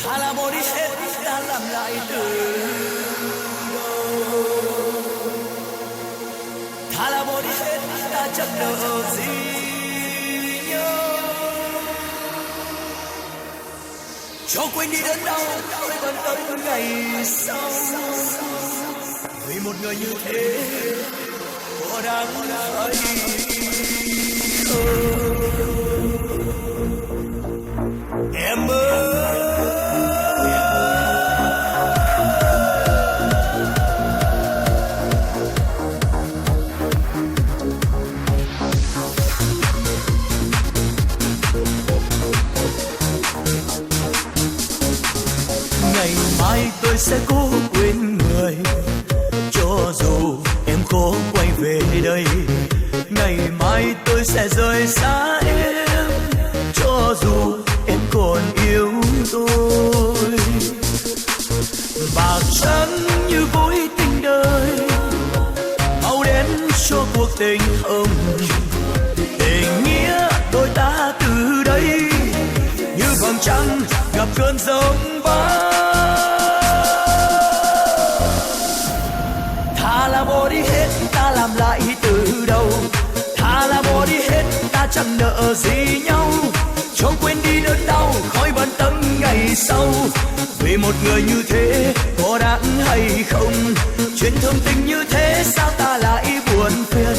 thà là bỏ đi hết đã làm lại từ đầu, thà là bỏ đi hết đã chẳng nợ gì nhau, cho quên đi đớn đau tôi vẫn tới ngày sau, vì một người như thế có đáng phải không em ơi. Ngày mai tôi sẽ cố quên người, cho dù em có quay về đây. Ngày mai tôi sẽ rời xa em, cho dù em còn yêu tôi. Bạc trắng như vối tình đời, màu đen cho cuộc tình hồng. Tình nghĩa đôi ta từ đây như vầng trăng gặp cơn giông bão. Thà là bỏ đi hết ta làm lại từ đầu, thà là bỏ đi hết ta chẳng nợ gì nhau, cho quên đi đớn đau khỏi bận tâm ngày sau. Vì một người như thế có đáng hay không, chuyện thương tình như thế sao ta lại buồn phiền.